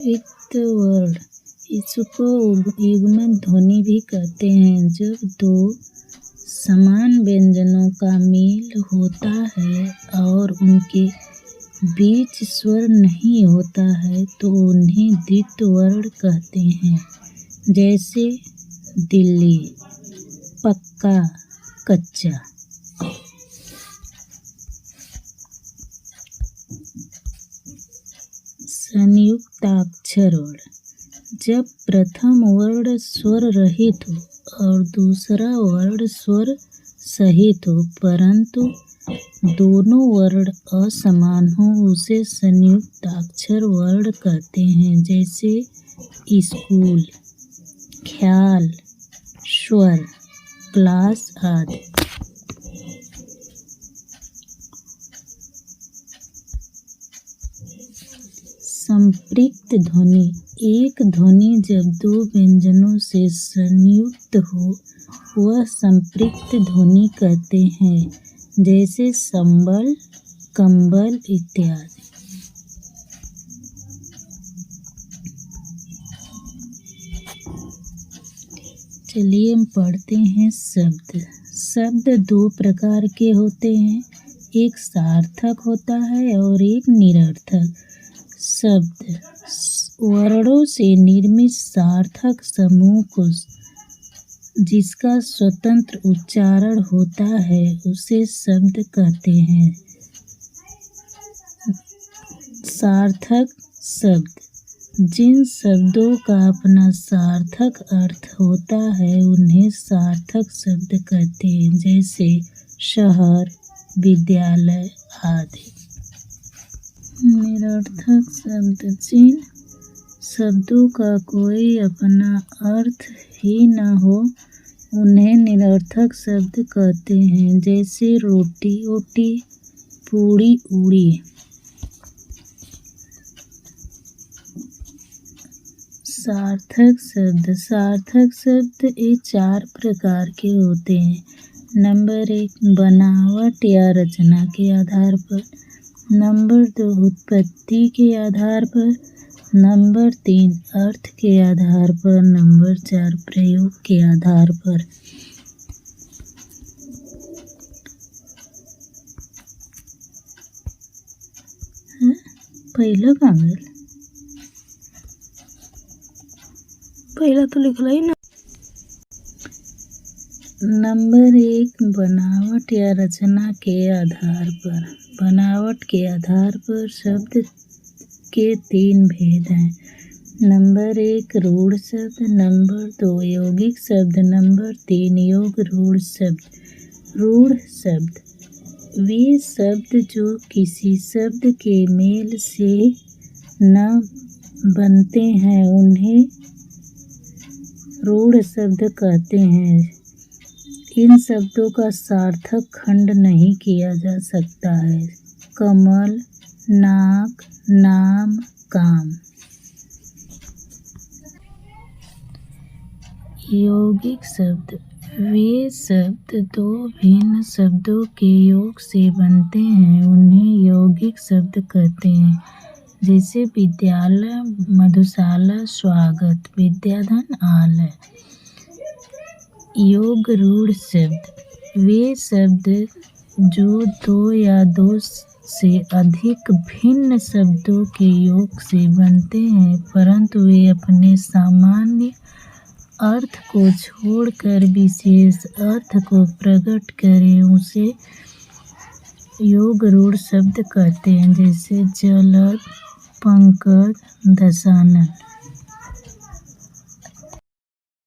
वित्त वर्ण, इसको युग्मक ध्वनि भी कहते हैं। जब दो समान व्यंजनों का मेल होता है और उनके बीच स्वर नहीं होता है तो उन्हें द्वित्व वर्ण कहते हैं। जैसे दिल्ली, पक्का, कच्चा। संयुक्ताक्षर वर्ण, जब प्रथम वर्ण स्वर रहित हो और दूसरा वर्ण स्वर सहित हो परंतु दोनों वर्ण असमान हो उसे संयुक्ताक्षर वर्ण कहते हैं। जैसे स्कूल, ख्याल, स्वर, क्लास आदि। संपृक्त ध्वनि, एक ध्वनि जब दो व्यंजनों से संयुक्त हो वह संपृक्त ध्वनि कहते हैं। जैसे संबल, कंबल इत्यादि। चलिए हम पढ़ते हैं शब्द। शब्द दो प्रकार के होते हैं, एक सार्थक होता है और एक निरर्थक। शब्द वर्णों से निर्मित सार्थक समूह को जिसका स्वतंत्र उच्चारण होता है उसे शब्द कहते हैं। सार्थक शब्द, जिन शब्दों का अपना सार्थक अर्थ होता है उन्हें सार्थक शब्द कहते हैं। जैसे शहर, विद्यालय आदि। निरर्थक शब्द, जिन शब्दों का कोई अपना अर्थ ही न हो उन्हें निरर्थक शब्द कहते हैं। जैसे रोटी ओटी, पूड़ी उड़ी। सार्थक शब्द, सार्थक शब्द ये चार प्रकार के होते हैं। नंबर 1 बनावट या रचना के आधार पर, नंबर 2 उत्पत्ति के आधार पर, नंबर 3 अर्थ के आधार पर, नंबर 4 प्रयोग के आधार पर। पहला कहाँ गया? पहला तो लिखला ही ना। नंबर 1 बनावट या रचना के आधार पर। बनावट के आधार पर शब्द के 3 भेद हैं। नंबर 1 रूढ़ शब्द, नंबर 2 यौगिक शब्द, नंबर 3 योग रूढ़ शब्द। रूढ़ शब्द वे शब्द जो किसी शब्द के मेल से न बनते हैं उन्हें रूढ़ शब्द कहते हैं। इन शब्दों का सार्थक खंड नहीं किया जा सकता है। कमल, नाक, नाम, काम। यौगिक शब्द वे शब्द दो भिन्न शब्दों के योग से बनते हैं उन्हें यौगिक शब्द कहते हैं। जैसे विद्यालय, मधुशाला, स्वागत, विद्याधन, आलय। योग रूढ़ शब्द वे शब्द जो दो या दो से अधिक भिन्न शब्दों के योग से बनते हैं परंतु वे अपने सामान्य अर्थ को छोड़कर विशेष अर्थ को प्रकट करें उसे योग रूढ़ शब्द कहते हैं। जैसे जलद, पंकज, दशानन।